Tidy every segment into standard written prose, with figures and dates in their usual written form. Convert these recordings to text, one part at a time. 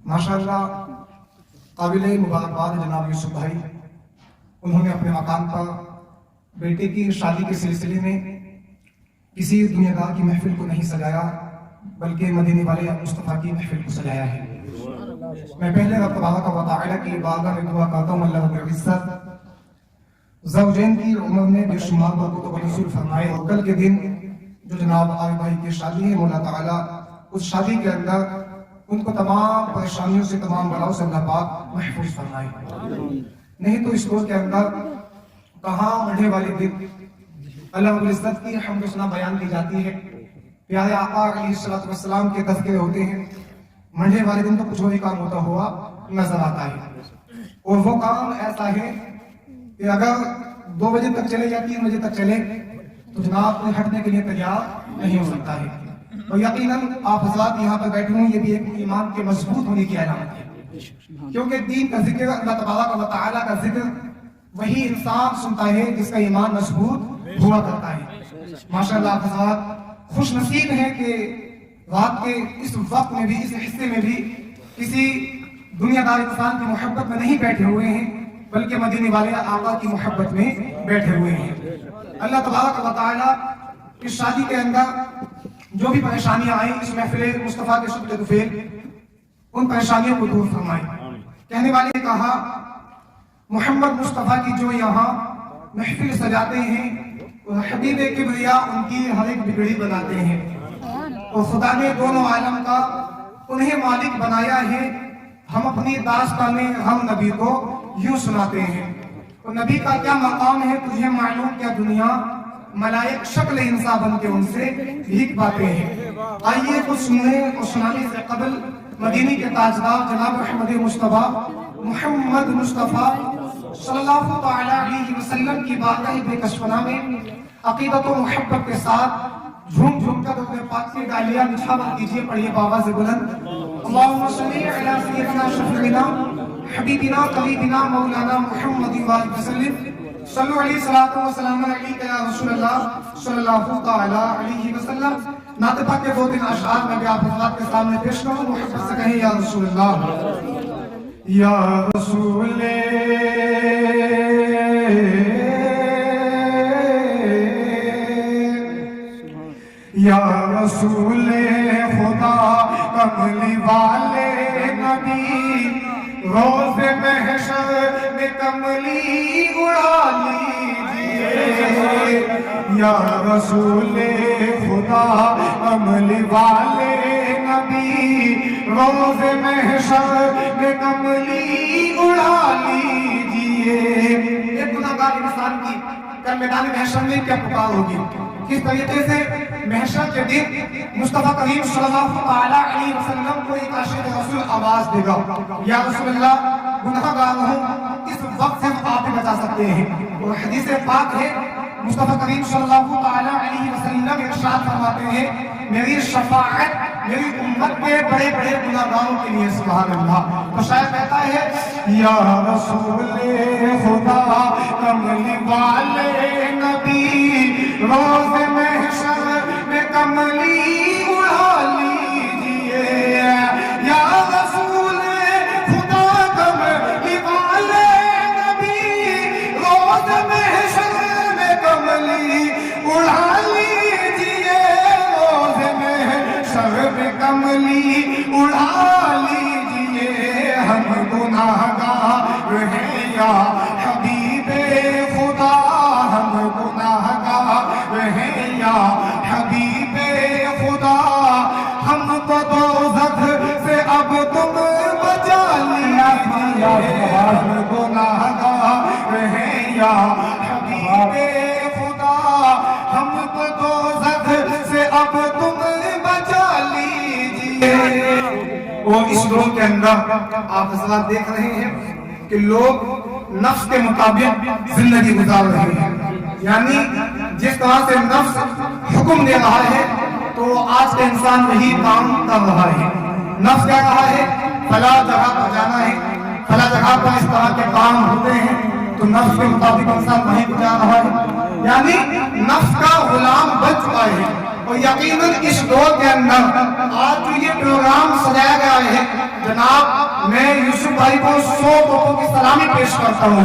माशाअल्लाह काबिल मुबारकबाद जनाब यूसुफ भाई, उन्होंने अपने मकाम पर बेटे की शादी के सिलसिले में किसी दुनियादार की महफिल को नहीं सजाया, बल्कि मदीने वाले मुस्तफ़ा की महफिल को सजाया है। मैं पहले रब तबारक व तआला की बारगाह में दुआ करता हूँ अल्लाह रब्बुल इज्जत ज़ौजैन की उम्र में बेशुमार बरकत व नज़ूल फरमाए, और कल के दिन जो जनाब आरिफ भाई की शादी है, मौला ताला उस शादी के अंदर उनको तमाम परेशानियों से, तमाम बलाओं से अल्लाह पाक महफूज फरमाए। नहीं तो इस दौर के अंदर कहाँ बढ़े वाले दिन अल्लाह रब्बुल इज्जत की हम्द सना बयान की जाती है, प्यारे आका अलैहिस्सलातु वस्सलाम के तज़किरे होते हैं। मंडे वाले दिन तो कुछ वही काम होता हुआ नजर आता है, और वो काम ऐसा है कि अगर 2 बजे तक चले या 3 बजे तक चले तो जनाब कोई हटने के लिए तैयार नहीं हो सकता है। और यकीनन आप हज़रात यहाँ पर बैठे हुए, ये भी एक ईमान के मजबूत होने की अलामत है, क्योंकि दीन का जिक्र, अल्लाह तबारक व तआला का जिक्र वही इंसान सुनता है जिसका ईमान मजबूत हुआ करता है। माशाअल्लाह हज़रात खुश नसीब है कि रात के इस वक्त में भी, इस हिस्से में भी किसी दुनियादार इंसान की मोहब्बत में नहीं बैठे हुए हैं, बल्कि मदीने वाले आका की मोहब्बत में बैठे हुए हैं। अल्लाह तबारक व तआला इस शादी के अंदर जो भी परेशानियां आई, इस महफिल मुस्तफ़ा के शुक्र दुफेल उन परेशानियों को दूर फरमाए। कहने वाले ने कहा, मोहम्मद मुस्तफ़ा की जो यहाँ महफिल सजाते हैं, हबीब किबरिया उनकी हर एक बिगड़ी बनाते हैं, और खुदा ने दोनों आलम का उन्हें मालिक बनाया है। हम अपनी दास्ताने हम नबी को यूं सुनाते हैं, तो नबी का क्या मकाम है तुझे मालूम क्या दुनिया, मलाइक शक्ल इंसान बन के उनसे भीख पाते हैं। आइए कुछ सुने और सुनाने से कबल मदीने के ताजदार जनाब अहमद मुस्तफ़ा मोहम्मद मुस्तफ़ा सल्लल्लाहु तआला अलैहि वसल्लम की बारगाह बेकशफना में अकीदत और मोहब्बत के साथ झूम झूम कर अपने पाक की गालियां निछावर कीजिए। पढ़िए बाबा से बुलंद, अल्लाहुम्मा सल्ली अला सय्यिदिना शफीइना हबीबिना तबीबिना मौलाना मुहम्मद व सल्लिम सल्लु अलैहि सलातु व सलाम अलैका या रसूलल्लाह सल्लल्लाहु तआला अलैहि वसल्लम। नात पाक के 2-3 अशआर में भी आप हज़रात के सामने पेश करूं, मोहब्बत से कहें या रसूलल्लाह, या रसूले या रसूले खुदा कमली वाले नबी, रोज़ महशर में कमली उड़ा लीजिए। या रसूले खुदा कमली वाले नबी, रोज़ महशर में कमली उड़ा लीजिए। एक गुनाहगार इंसान की कल मैदान महशर में क्या पुकार होगी, किस तरीके से महशर के दिन मुस्तफ़ा करीम सल्लल्लाहु तआला अलैहि वसल्लम को एक आशिक़ रसूल आवाज देगा, या रसूलल्लाह गुनाहगार हूँ, इस वक्त से आप ही बचा सकते हैं। और हदीस पाक है, मुस्तफ़ा करीम सल्लल्लाहु तआला अलैहि वसल्लम इरशाद फरमाते हैं, मेरी शफाअत मेरी उम्मत के बड़े बड़े गुनाहगारों के लिए, सुभान अल्लाह। तो शायद कहता है, या रसूले खुदा कमली वाले नबी, रोज़ महशर में कमली उड़ा लीजिए। या रसूले खुदा कमली वाले नबी, रोज़ महशर में कमली उड़ा लीजिए। रोज़ महशर में कमली उड़ा लीजिए। हम गुनाहगार हैं या हबीबे खुदा, हम गुनाहगार हैं या हबीबे खुदा, हमको दोज़ख से अब तुम बचा लीजिए। हम गुनाहगार हैं या हबीबे खुदा, हमको दोज़ख से अब तुम बचा लीजिए। और इस दौर के अंदर आप हज़रात देख रहे हैं कि लोग नफ्स के मुताबिक जिंदगी गुजार रहे हैं, यानी जिस तरह से नफ्स हुक्म दे रहा है तो आज का इंसान वही काम कर रहा है। नफ्स क्या कहा है, फला जगह पर जाना है, फला जगह पर इस तरह के काम होते हैं, तो नफ्स के मुताबिक इंसान वहीं को जा रहा है, यानी नफ्स का गुलाम बन चुका है। और यकीनन इस दौर के अंदर आज जो ये प्रोग्राम सजाया गया है, जनाब मैं यूसुफ भाई को 100 तोपों की सलामी पेश करता हूँ।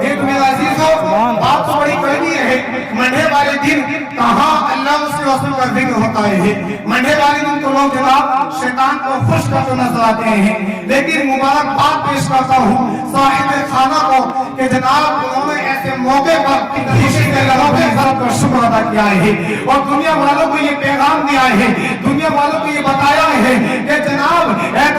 एक मेरे अजीजों, बात तो बड़ी कहनी है, मंडे वाले दिन कहाँ अल्लाह उसके रसूल का जिक्र होता है। मंडे वाले दिन तो लोग जनाब शैतान को खुश करते नजर आते हैं, लेकिन मुबारकबाद पेश करता हूँ साहिब खाना को कि जनाब उन्होंने ऐसे मौके पर खुशी के लम्हों में इज्जत का शुक्र अदा किया है और दुनिया वालों को ये पैगाम दिया है, दुनिया वालों को ये बताया है कि जनाब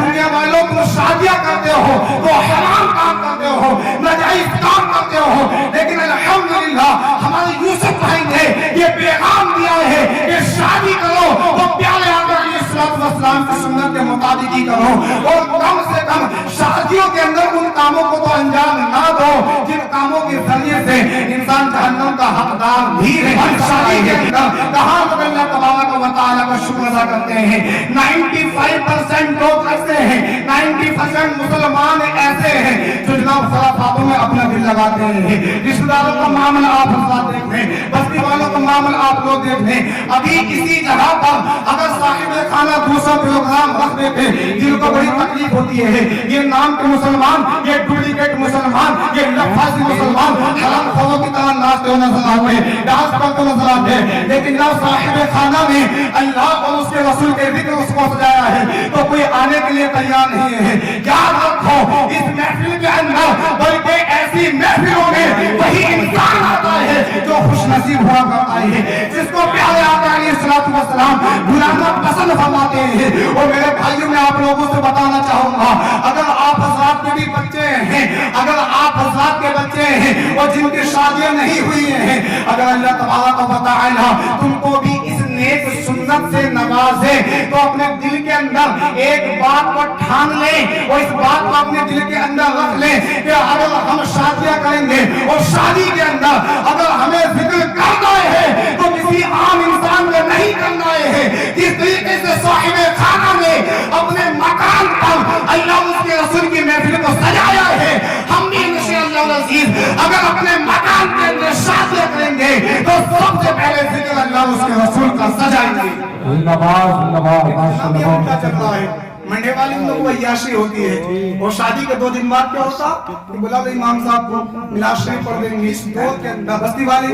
दुनिया वालों को शादियां करते हो तो हराम काम करते हो, नाजायज काम करते हो, लेकिन अल्हम्दुलिल्लाह हमारे यूसुफ भाई ने ये पैगाम दिया है कि शादी करो तो प्यारे आका अलैहिस्सलाम की सुन्नत के मुताबिक ही करो और कम से कम शादियों के अंदर उन कामों को तो अंजाम ना दो जिन कामों के जरिए से इंसान जहन्नम का हकदार भी है। शादी के अंदर कहां अल्लाह तबारक व तआला का शुक्र अदा करते हैं। 95% लोग ऐसे हैं, 90% मुसलमान ऐसे हैं जो जनाब खिलाफातों में अपना दिल लगाते हैं। रिश्तेदारों का मामला आप हजरात देख लें, बस्ती वालों का मामला आप लोग देख लें। अभी किसी जगह पर अगर साहिब खाना दूसरा प्रोग्राम रख देते जिनको बड़ी तकलीफ होती है, ये नाम के मुसलमान, ये डुप्लीकेट मुसलमान, ये लफाजी मुसलमान हराम खोरों की तरह नाचते नजर आते, डांस करते नजर आते, लेकिन जब साहिब खाना में अल्लाह और उसके रसूल के जिक्र उसको सजाया है तो कोई आने के लिए तैयार नहीं है। याद रखो इस महफिल के अंदर बल्कि ऐसी महफिलों में वही इंसान आता है जो खुशनसीब हुआ करता है, जिसको प्यारे आका अलैहिस्सलातु वस्सलाम बुलाना पसंद फरमाते हैं। और मेरे भाइयों मैं आप लोगों से बताना चाहूंगा, अगर आप हज़रात के भी बच्चे हैं, अगर आप हज़रात के बच्चे हैं और जिनकी शादियां नहीं हुई हैं, अगर अल्लाह तबारक व तआला तुमको भी इस नेक सुन्नत से नवाजे तो अपने दिल के अंदर एक बात को ठान ले और इस बात को अपने दिल के अंदर रख ले कि अगर हम शादियां करेंगे और शादी के अंदर अगर हमें जिक्र करना है तो किसी आम इंसान को नहीं करना है। जिस तरीके से साहिब खाना ने अपने मकान पर अल्लाह उसके रसूल की महफिल को सजाया है, हम भी इंशाअल्लाह अज़ीज अगर अपने मकान के अंदर शादियां करेंगे तो सबसे पहले जिक्र अल्लाह उसके रसूल का सजाएंगे। मंडे वाले लोग को अय्याशी होती है और शादी के 2 दिन बाद क्या होता कि बुला लो इमाम साहब को मिलाद शरीफ पढ़ देंगे। इस दौर के अंदर बस्ती वाले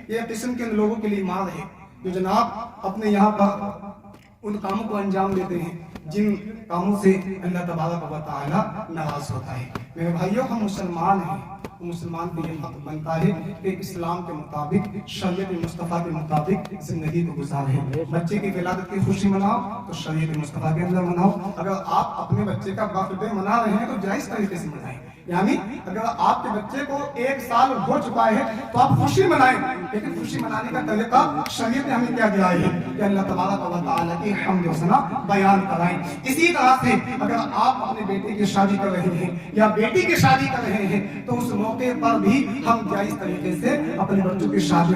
ये किस्म के लोगों के लिए माल है जो जनाब अपने यहाँ पर उन कामों को अंजाम देते हैं जिन कामों से अल्लाह तबारक व तआला नाराज होता है। मेरे भाइयों हम मुसलमान हैं, मुसलमान को ये हक बनता है कि इस्लाम के मुताबिक शरीयत मुस्तफ़ा के मुताबिक जिंदगी को गुजारे। बच्चे की विलादत की खुशी मनाओ तो शरीयत मुस्तफ़ा के अंदर मनाओ। अगर आप अपने बच्चे का बर्थडे मना रहे हैं तो जायज़ तरीके से मनाएं, यानी अगर आपके बच्चे को 1 साल हो चुका है तो आप खुशी मनाएं, लेकिन खुशी मनाने का तरीका शरीयत ने हमें क्या दिया है कि अल्लाह तबारक व तआला की हम्द व सना बयान कराएं। इसी तरह से अगर आप अपने बेटे की शादी कर रहे हैं या बेटी की शादी कर रहे हैं तो उस मौके पर भी हम जायज़ तरीके से अपने बच्चों की शादी।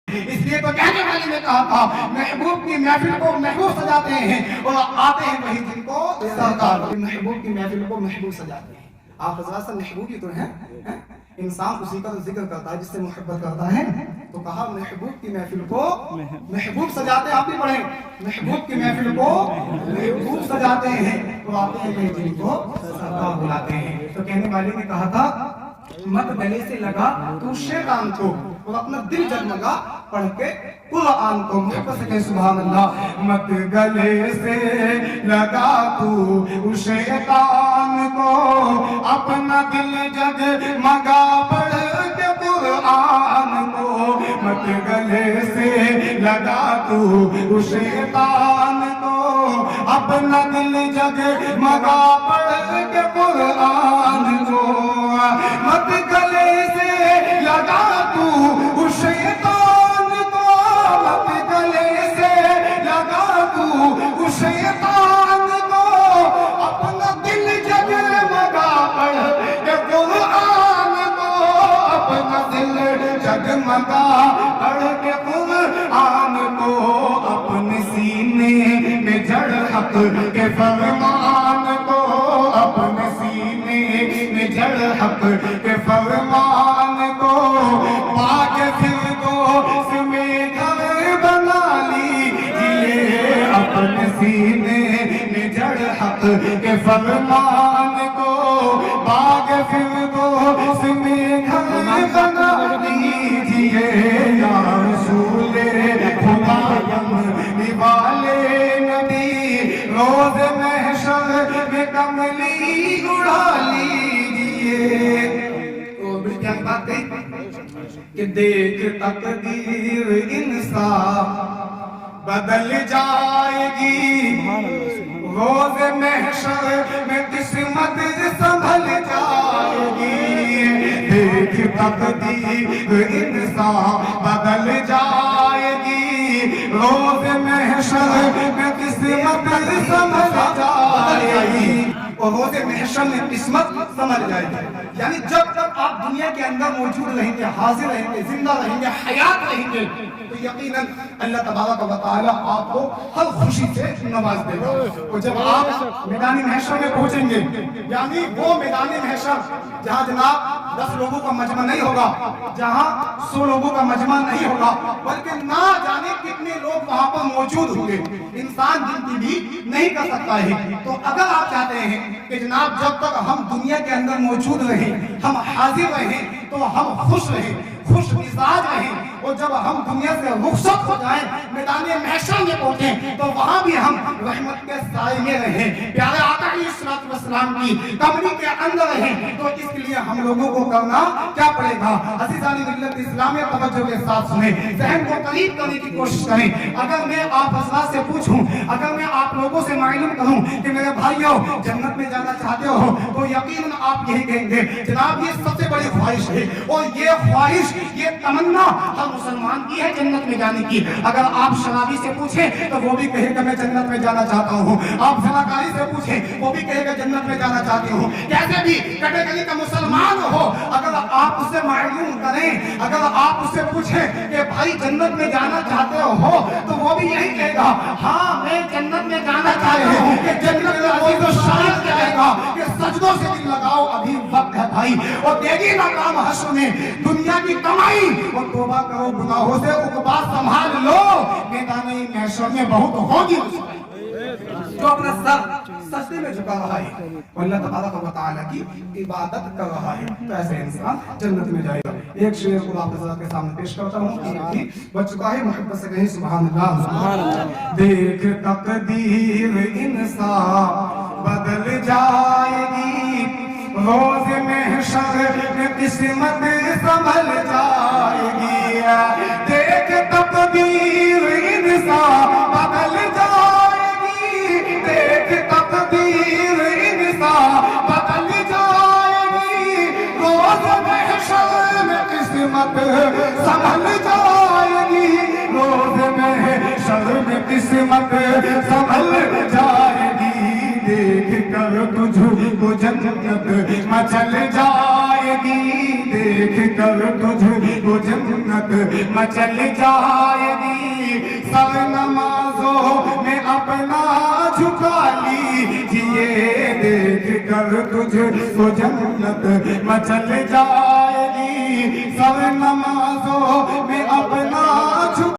इसलिए तो कहने वाले ने कहा था महबूब की महफिल को महबूब सजाते हैं और आते हैं वही जिनको सरकार महबूब की महफिल को महबूब सजाते हैं। आप हज़रात से महबूब ही तो हैं, इंसान उसी का तो जिक्र करता है जिससे मोहब्बत करता है। तो कहा महबूब की महफिल को महबूब सजाते हैं। आप भी पढ़ें, महबूब की महफिल को महबूब सजाते हैं तो आते हैं वही जिनको सरकार बुलाते हैं। तो कहने वाले ने कहा था मत गले से लगा तू शैतान को और अपना दिल जगमगा पढ़ के कुरान को मोहब्बत से कहे सुभान अल्लाह। मत गले से लगा तू शैतान को अपना दिल जगमगा पढ़ के कुरान को। मत गले से लगा तू शैतान को अपना दिल जगमगा पढ़ के कुरान को। मत गले से लगा तू शैतान को, मत गले से लगा तू शैतान को अपना दिल जगमगा पढ़ के कुरान को। अपना दिल जगमगा पढ़ के कुरान को। अपने सीने में जड़ हक के फरमान को, अपने सीने में जड़ हक के फरमान को। पाके फिर को इसमें घर बना लीजिए, अपने सीने में जड़ हक حق کے فرمان کو باغ فردوس میں گھر بنا لیجئے یا رسول خدا یمنی والے نبی روز محشر میں کملی اڑا لیجئے۔ تو بڑی پیاری بات کہی کہ دیکھ تقدیر انصاف بدل جائے گی، روز محشر میں قسمت سنبھل جائے گی، دیکھ تقدیر انصاف بدل جائے گی، روز محشر میں قسمت سنبھل جائے گی، اور روز محشر میں قسمت سنبھل جائے گی۔ یعنی جب تک آپ دنیا کے اندر موجود رہیں گے، حاضر رہیں گے، زندہ رہیں گے، حیات رہیں گے، تو یقیناً اللہ تبارک و تعالی آپ کو ہر خوشی سے نواز دے گا۔ اور جب آپ میدان محشر میں پہنچیں گے، یعنی وہ میدان محشر جہاں جناب 10 لوگوں کا مجمع نہیں ہوگا، جہاں 100 لوگوں کا مجمع نہیں ہوگا، بلکہ نہ جانے کتنے لوگ وہاں پر موجود ہوں گے، انسان گنتی بھی نہیں کر سکتا ہے۔ تو اگر آپ چاہتے ہیں کہ جناب جب تک ہم دنیا کے اندر موجود رہیں، ہم حاضر رہیں، تو ہم خوش رہیں، خوش مزاج رہیں، اور جب ہم دنیا سے رخصت ہو جائیں، میدان محشر میں پہنچیں، تو وہاں بھی ہم رحمت کے سائے میں رہیں، پیارے آقا علیہ السلام کی کمری کے اندر رہیں۔ تو اس کے لیے ہم لوگوں کو کرنا کیا پڑے گا؟ عزیزان ملت اسلامیہ توجہ کے ساتھ سنیں، ذہن کو قریب کرنے کی کوشش کریں۔ اگر میں آپ حضرات سے پوچھوں، اگر میں آپ لوگوں سے معلوم کروں کہ میرے بھائیو جنت میں جانا چاہتے ہو، تو یقیناً آپ یہی کہیں گے جناب یہ سب سے بڑی خواہش ہے، اور یہ خواہش، یہ تمنا ہر مسلمان کی ہے جنت میں جانے کی۔ اگر آپ شرابی سے پوچھیں تو وہ بھی کہے گا میں جنت میں جانا چاہتا ہوں، آپ زناکاری سے پوچھیں وہ بھی کہے گا جنت میں جانا چاہتی ہوں، کیسے بھی کٹے گلی کا مسلمان ہو، اگر آپ اسے معلوم کریں، اگر آپ اسے پوچھیں کہ بھائی جنت میں جانا چاہتے ہو، تو وہ بھی یہی کہے گا ہاں میں جنت میں جانا چاہتا ہوں۔ کہ جنت میں کوئی تو شاید کہے گا کہ سجدوں سے دل لگاؤ ابھی وقت ہے بھائی، اور دے گی مقام حشر میں دنیا کی کمائی، اور توبہ کرو گناہوں سے عقبہ سنبھال لو، میدان محشر میں بہت ہوگی جو اپنا سر سجدے میں جھکا رہا ہے اور اللہ تبارک و تعالیٰ کی عبادت کر رہا ہے، تو ایسے انسان جنت میں جائے گا۔ ایک شعر کو آپ حضرات کے سامنے پیش کرتا ہوں، کہ بچ چکا ہے، محبت سے کہیں سبحان اللہ۔ دیکھ تقدیر انصاف بدل جائے گی، روز محشر میں قسمت سنبھل جائے گی، دیکھ تقدیر انصاف بدل جائے گی، دیکھ تقدیر انصاف بدل جائے گی، روز محشر میں قسمت سنبھل جائے گی، روز محشر میں قسمت سنبھل جائے گی، دیکھ کر تجھ کو جنت مچل جائے گی، دیکھ کر تجھ کو جنت مچل جائے گی، سر نمازوں میں اپنا جھکا لیجئے، دیکھ کر تجھ کو جنت مچل جائے گی، سر نمازوں میں